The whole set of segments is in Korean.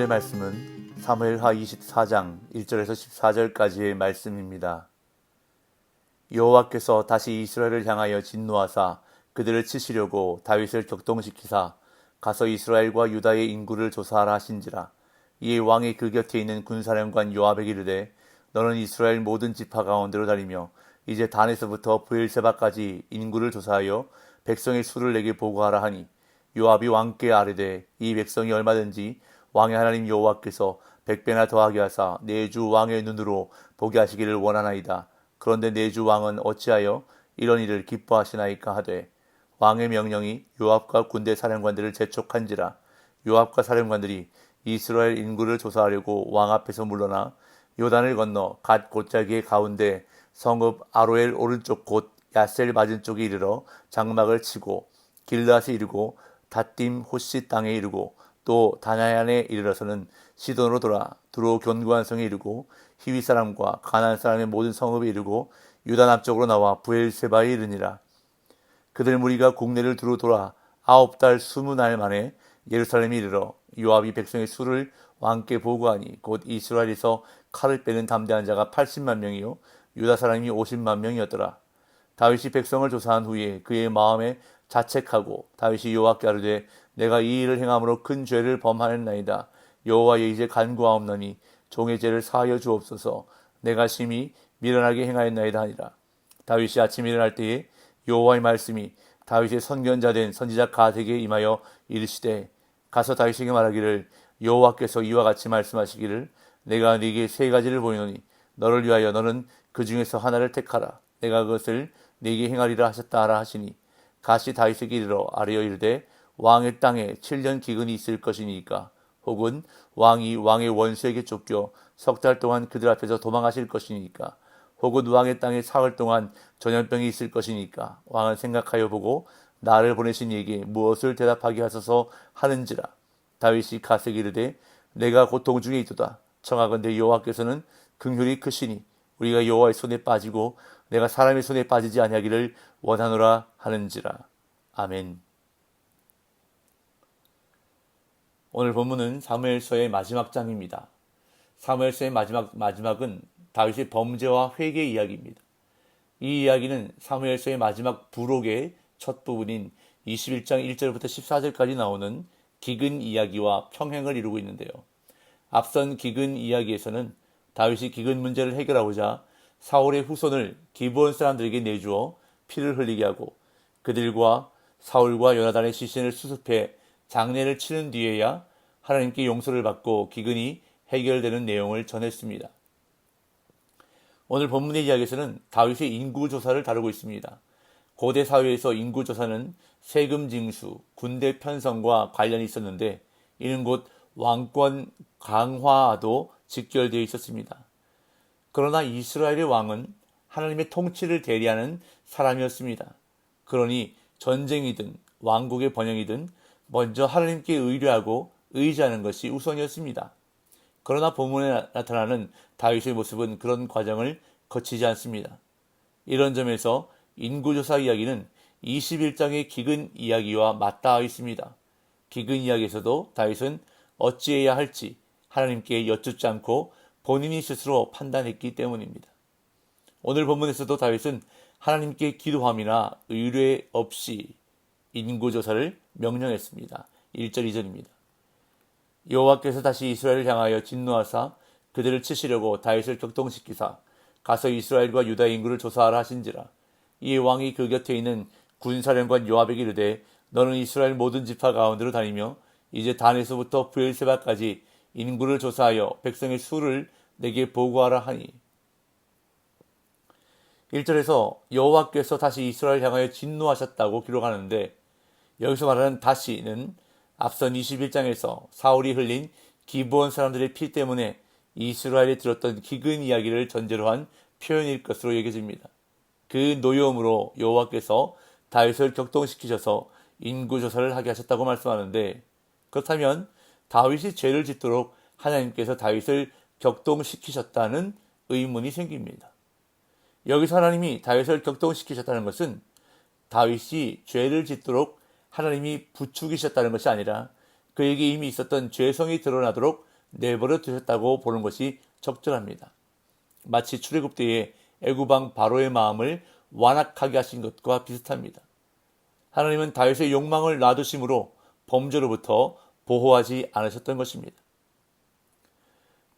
오늘의 말씀은 사무엘하 24장 1절에서 14절까지의 말씀입니다. 여호와께서 다시 이스라엘을 향하여 진노하사 그들을 치시려고 다윗을 격동시키사 가서 이스라엘과 유다의 인구를 조사하라 하신지라. 이에 왕이 그 곁에 있는 군사령관 요압에게 이르되 너는 이스라엘 모든 지파 가운데로 다니며 이제 단에서부터 브엘세바까지 인구를 조사하여 백성의 수를 내게 보고하라 하니, 요압이 왕께 아뢰되 이 백성이 얼마든지 왕의 하나님 여호와께서 100배나 더하게 하사 내 주 왕의 눈으로 보게 하시기를 원하나이다. 그런데 내 주 왕은 어찌하여 이런 일을 기뻐하시나이까 하되, 왕의 명령이 요압과 군대 사령관들을 재촉한지라. 요압과 사령관들이 이스라엘 인구를 조사하려고 왕 앞에서 물러나 요단을 건너 갓 곧자기의 가운데 성읍 아로엘 오른쪽 곧 야셀 맞은 쪽에 이르러 장막을 치고 길르앗에 이르고 닷딤 호시 땅에 이르고 또 다나얀에 이르러서는 시돈으로 돌아 두로 견고한 성에 이르고 히위 사람과 가나안 사람의 모든 성읍에 이르고 유다 남쪽으로 나와 브엘세바에 이르니라. 그들 무리가 국내를 두루 돌아 9달 20날 만에 예루살렘에 이르러 요압이 백성의 수를 왕께 보고하니 곧 이스라엘에서 칼을 빼는 담대한 자가 80만 명이요 유다 사람이 50만 명이었더라. 다윗이 백성을 조사한 후에 그의 마음에 자책하고 다윗이 여호와께 아뢰되 내가 이 일을 행함으로 큰 죄를 범하였나이다. 여호와여 이제 간구하옵나니 종의 죄를 사하여 주옵소서. 내가 심히 미련하게 행하였나이다 하니라. 다윗이 아침에 일어날 때에 여호와의 말씀이 다윗의 선견자 된 선지자 갓에게 임하여 이르시되 가서 다윗에게 말하기를 여호와께서 이와 같이 말씀하시기를 내가 네게 3가지를 보이노니 너를 위하여 너는 그 중에서 하나를 택하라. 내가 그것을 네게 행하리라 하셨다 하라 하시니, 갓이 다윗에게 이르러 아뢰어 이르되 왕의 땅에 7년 기근이 있을 것이니까, 혹은 왕이 왕의 원수에게 쫓겨 3달 동안 그들 앞에서 도망하실 것이니까, 혹은 왕의 땅에 4월 동안 전염병이 있을 것이니까 왕은 생각하여 보고 나를 보내신 이에게 무엇을 대답하게 하소서 하는지라. 다윗이 갓에게 이르되 내가 고통 중에 있도다. 청하건대 여호와께서는 긍휼이 크시니 우리가 여호와의 손에 빠지고 내가 사람의 손에 빠지지 아니하기를 원하노라 하는지라. 아멘. 오늘 본문은 사무엘서의 마지막 장입니다. 사무엘서의 마지막은 다윗의 범죄와 회개 이야기입니다. 이 이야기는 사무엘서의 마지막 부록의 첫 부분인 21장 1절부터 14절까지 나오는 기근 이야기와 평행을 이루고 있는데요. 앞선 기근 이야기에서는 다윗이 기근 문제를 해결하고자 사울의 후손을 기브온 사람들에게 내주어 피를 흘리게 하고 그들과 사울과 요나단의 시신을 수습해 장례를 치른 뒤에야 하나님께 용서를 받고 기근이 해결되는 내용을 전했습니다. 오늘 본문의 이야기에서는 다윗의 인구조사를 다루고 있습니다. 고대 사회에서 인구조사는 세금 징수, 군대 편성과 관련이 있었는데 이는 곧 왕권 강화와도 직결되어 있었습니다. 그러나 이스라엘의 왕은 하나님의 통치를 대리하는 사람이었습니다. 그러니 전쟁이든 왕국의 번영이든 먼저 하나님께 의뢰하고 의지하는 것이 우선이었습니다. 그러나 본문에 나타나는 다윗의 모습은 그런 과정을 거치지 않습니다. 이런 점에서 인구조사 이야기는 21장의 기근 이야기와 맞닿아 있습니다. 기근 이야기에서도 다윗은 어찌해야 할지 하나님께 여쭙지 않고 본인이 스스로 판단했기 때문입니다. 오늘 본문에서도 다윗은 하나님께 기도함이나 의뢰 없이 인구조사를 명령했습니다. 1절 2절입니다. 여호와께서 다시 이스라엘을 향하여 진노하사 그들을 치시려고 다윗을 격동시키사 가서 이스라엘과 유다의 인구를 조사하라 하신지라. 이에 왕이 그 곁에 있는 군사령관 요압에게 이르되 너는 이스라엘 모든 지파 가운데로 다니며 이제 단에서부터 브엘세바까지 인구를 조사하여 백성의 수를 내게 보고하라 하니. 1절에서 여호와께서 다시 이스라엘을 향하여 진노하셨다고 기록하는데 여기서 말하는 다시는 앞선 21장에서 사울이 흘린 기브온 사람들의 피 때문에 이스라엘에 들었던 기근 이야기를 전제로 한 표현일 것으로 여겨집니다. 그 노여움으로 여호와께서 다윗을 격동시키셔서 인구조사를 하게 하셨다고 말씀하는데, 그렇다면 다윗이 죄를 짓도록 하나님께서 다윗을 격동시키셨다는 의문이 생깁니다. 여기서 하나님이 다윗을 격동시키셨다는 것은 다윗이 죄를 짓도록 하나님이 부추기셨다는 것이 아니라 그에게 이미 있었던 죄성이 드러나도록 내버려 두셨다고 보는 것이 적절합니다. 마치 출애굽 때에 애굽왕 바로의 마음을 완악하게 하신 것과 비슷합니다. 하나님은 다윗의 욕망을 놔두심으로 범죄로부터 보호하지 않으셨던 것입니다.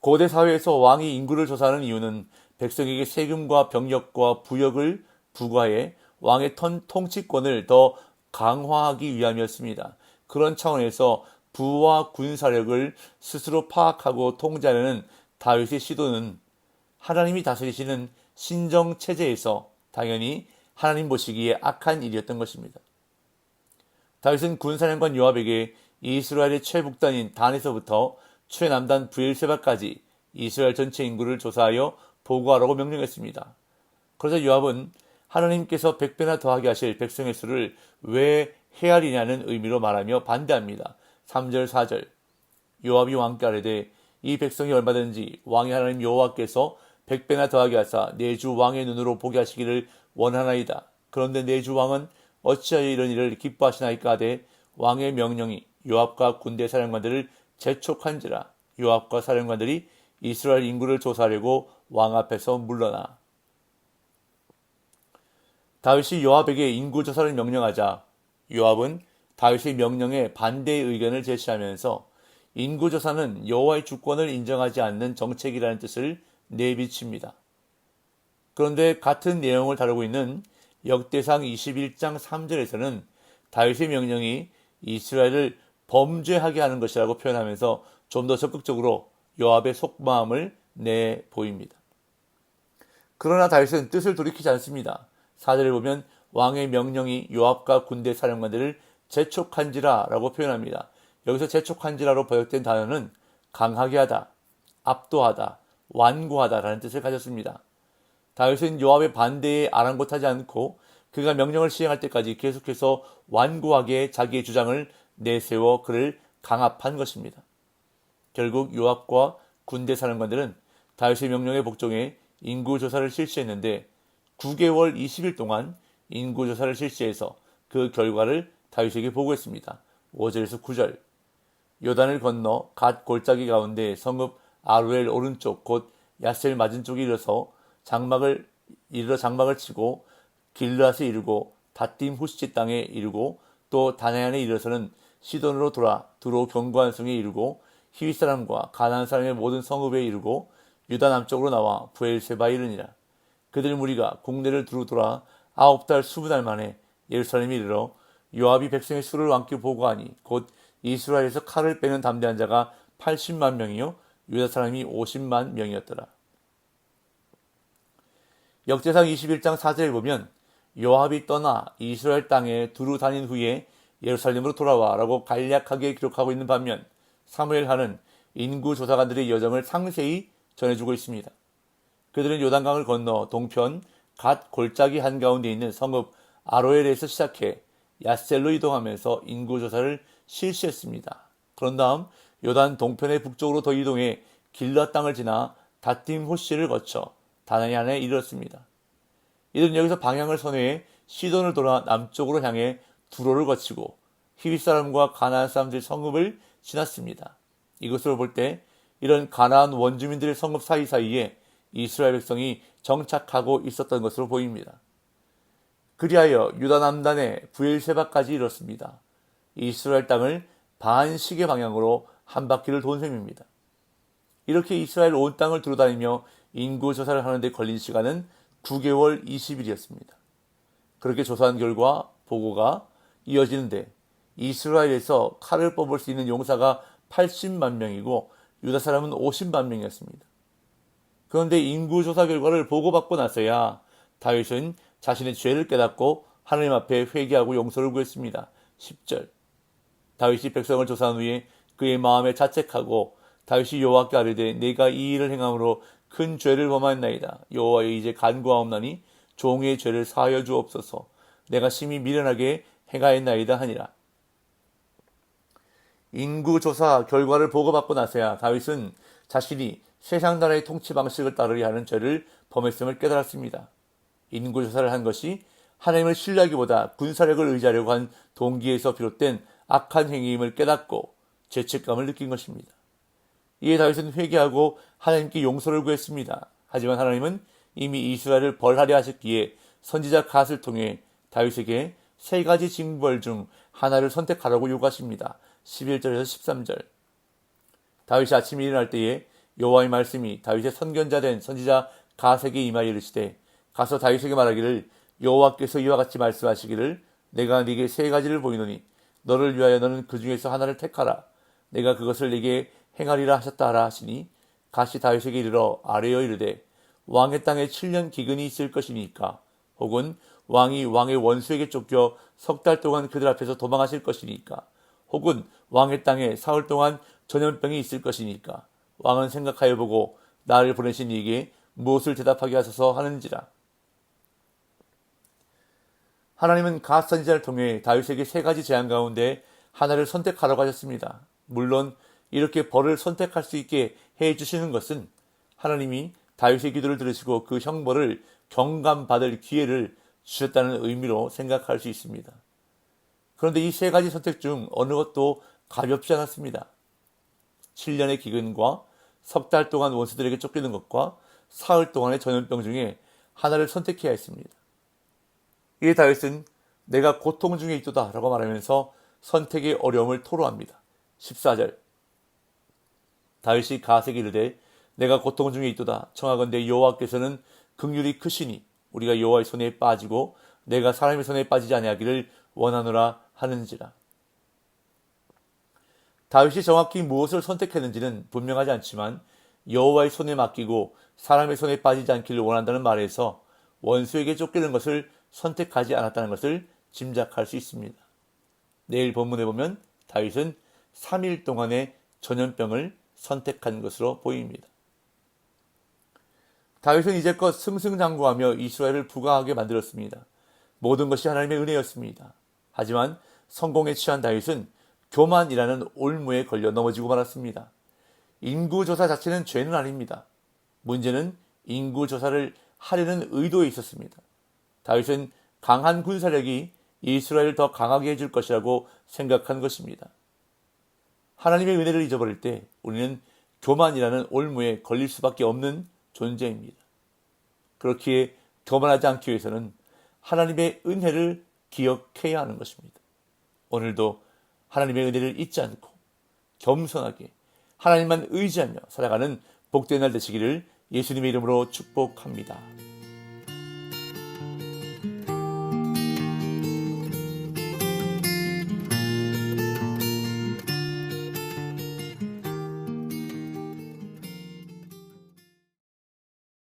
고대 사회에서 왕이 인구를 조사하는 이유는 백성에게 세금과 병력과 부역을 부과해 왕의 통치권을 더 강화하기 위함이었습니다. 그런 차원에서 부와 군사력을 스스로 파악하고 통제하려는 다윗의 시도는 하나님이 다스리시는 신정 체제에서 당연히 하나님 보시기에 악한 일이었던 것입니다. 다윗은 군사령관 요압에게 이스라엘의 최북단인 단에서부터 최남단 브엘세바까지 이스라엘 전체 인구를 조사하여 보고하라고 명령했습니다. 그러자 요압은 하나님께서 100배나 더하게 하실 백성의 수를 왜 헤아리냐는 의미로 말하며 반대합니다. 3절 4절 요압이 왕께 아뢰되 이 백성이 얼마든지 왕의 하나님 여호와께서 100배나 더하게 하사 내 주 왕의 눈으로 보게 하시기를 원하나이다. 그런데 내 주 왕은 어찌하여 이런 일을 기뻐하시나이까 하되 왕의 명령이 요압과 군대 사령관들을 재촉한지라. 요압과 사령관들이 이스라엘 인구를 조사하려고 왕 앞에서 물러나. 다윗이 요압에게 인구 조사를 명령하자 요압은 다윗의 명령에 반대의 의견을 제시하면서 인구 조사는 여호와의 주권을 인정하지 않는 정책이라는 뜻을 내비칩니다. 그런데 같은 내용을 다루고 있는 역대상 21장 3절에서는 다윗의 명령이 이스라엘을 범죄하게 하는 것이라고 표현하면서 좀 더 적극적으로 요압의 속마음을 내보입니다. 그러나 다윗은 뜻을 돌이키지 않습니다. 4절에 보면 왕의 명령이 요압과 군대 사령관들을 재촉한지라 라고 표현합니다. 여기서 재촉한지라로 번역된 단어는 강하게 하다, 압도하다, 완고하다 라는 뜻을 가졌습니다. 다윗은 요압의 반대에 아랑곳하지 않고 그가 명령을 시행할 때까지 계속해서 완고하게 자기의 주장을 내세워 그를 강압한 것입니다. 결국 요압과 군대 사령관들은 다윗의 명령에 복종해 인구조사를 실시했는데 9개월 20일 동안 인구조사를 실시해서 그 결과를 다윗에게 보고했습니다. 5절에서 9절 요단을 건너 갓 골짜기 가운데 성읍 아루엘 오른쪽 곧 야셀 맞은 쪽에 이르러 장막을 치고 길르앗에 이르고 닷딤 후시 땅에 이르고 또 다나안에 이르러서는 시돈으로 돌아 두로 견고한 성에 이르고 히윗 사람과 가나안 사람의 모든 성읍에 이르고 유다 남쪽으로 나와 브엘세바에 이르니라. 그들 무리가 국내를 두루 돌아 9달 20달 만에 예루살렘에 이르러 요압이 백성의 수를 왕께 보고하니 곧 이스라엘에서 칼을 빼는 담대한 자가 80만 명이요 유다 사람이 50만 명이었더라. 역대상 21장 4절에 보면 요압이 떠나 이스라엘 땅에 두루 다닌 후에 예루살렘으로 돌아와 라고 간략하게 기록하고 있는 반면 사무엘하는 인구조사관들의 여정을 상세히 전해주고 있습니다. 그들은 요단강을 건너 동편 갓 골짜기 한가운데 있는 성읍 아로엘에서 시작해 야셀로 이동하면서 인구조사를 실시했습니다. 그런 다음 요단 동편의 북쪽으로 더 이동해 길르앗 땅을 지나 닷딤 호시를 거쳐 다나안에 이르렀습니다. 이들은 여기서 방향을 선회해 시돈을 돌아 남쪽으로 향해 두로를 거치고 히윗 사람과 가나안 사람들의 성읍을 지났습니다. 이것으로 볼 때 이런 가나안 원주민들의 성읍 사이사이에 이스라엘 백성이 정착하고 있었던 것으로 보입니다. 그리하여 유다 남단의 브엘세바까지 이뤘습니다. 이스라엘 땅을 반시계 방향으로 한 바퀴를 돈 셈입니다. 이렇게 이스라엘 온 땅을 두루다니며 인구 조사를 하는데 걸린 시간은 9개월 20일이었습니다. 그렇게 조사한 결과 보고가 이어지는데 이스라엘에서 칼을 뽑을 수 있는 용사가 80만 명이고 유다 사람은 50만 명이었습니다. 그런데 인구조사 결과를 보고받고 나서야 다윗은 자신의 죄를 깨닫고 하나님 앞에 회개하고 용서를 구했습니다. 10절 다윗이 백성을 조사한 후에 그의 마음에 자책하고 다윗이 여호와께 아뢰되 내가 이 일을 행함으로 큰 죄를 범하였나이다. 여호와여 이제 간구하옵나니 종의 죄를 사하여 주옵소서. 내가 심히 미련하게 행하였나이다 하니라. 인구조사 결과를 보고받고 나서야 다윗은 자신이 세상 나라의 통치 방식을 따르려 하는 죄를 범했음을 깨달았습니다. 인구조사를 한 것이 하나님을 신뢰하기보다 군사력을 의지하려고 한 동기에서 비롯된 악한 행위임을 깨닫고 죄책감을 느낀 것입니다. 이에 다윗은 회개하고 하나님께 용서를 구했습니다. 하지만 하나님은 이미 이스라엘을 벌하려 하셨기에 선지자 갓을 통해 다윗에게 세 가지 징벌 중 하나를 선택하라고 요구하십니다. 11절에서 13절. 다윗이 아침에 일어날 때에 여호와의 말씀이 다윗의 선견자 된 선지자 갓에게 임하여 이르시되 가서 다윗에게 말하기를 여호와께서 이와 같이 말씀하시기를 내가 네게 세 가지를 보이노니 너를 위하여 너는 그 중에서 하나를 택하라. 내가 그것을 네게 행하리라 하셨다 하라 하시니 갓이 다윗에게 이르러 아뢰어 이르되 왕의 땅에 7년 기근이 있을 것이니까 혹은 왕이 왕의 원수에게 쫓겨 석 달 동안 그들 앞에서 도망하실 것이니까 혹은 왕의 땅에 사흘 동안 전염병이 있을 것이니까 왕은 생각하여 보고 나를 보내신 이에게 무엇을 대답하게 하소서 하는지라. 하나님은 갓 선지자를 통해 다윗에게 세 가지 제안 가운데 하나를 선택하라고 하셨습니다. 물론 이렇게 벌을 선택할 수 있게 해주시는 것은 하나님이 다윗의 기도를 들으시고 그 형벌을 경감받을 기회를 주셨다는 의미로 생각할 수 있습니다. 그런데 이 세 가지 선택 중 어느 것도 가볍지 않았습니다. 7년의 기근과 석 달 동안 원수들에게 쫓기는 것과 사흘 동안의 전염병 중에 하나를 선택해야 했습니다. 이에 다윗은 내가 고통 중에 있도다 라고 말하면서 선택의 어려움을 토로합니다. 14절. 다윗이 갓에게 이르되 내가 고통 중에 있도다 청하건대 여호와께서는 긍휼이 크시니 우리가 여호와의 손에 빠지고 내가 사람의 손에 빠지지 아니하기를 원하노라 하는지라. 다윗이 정확히 무엇을 선택했는지는 분명하지 않지만 여호와의 손에 맡기고 사람의 손에 빠지지 않기를 원한다는 말에서 원수에게 쫓기는 것을 선택하지 않았다는 것을 짐작할 수 있습니다. 내일 본문에 보면 다윗은 3일 동안의 전염병을 선택한 것으로 보입니다. 다윗은 이제껏 승승장구하며 이스라엘을 부강하게 만들었습니다. 모든 것이 하나님의 은혜였습니다. 하지만 성공에 취한 다윗은 교만이라는 올무에 걸려 넘어지고 말았습니다. 인구조사 자체는 죄는 아닙니다. 문제는 인구조사를 하려는 의도에 있었습니다. 다윗은 강한 군사력이 이스라엘을 더 강하게 해줄 것이라고 생각한 것입니다. 하나님의 은혜를 잊어버릴 때 우리는 교만이라는 올무에 걸릴 수밖에 없는 존재입니다. 그렇기에 교만하지 않기 위해서는 하나님의 은혜를 기억해야 하는 것입니다. 오늘도 하나님의 은혜를 잊지 않고 겸손하게 하나님만 의지하며 살아가는 복된 날 되시기를 예수님의 이름으로 축복합니다.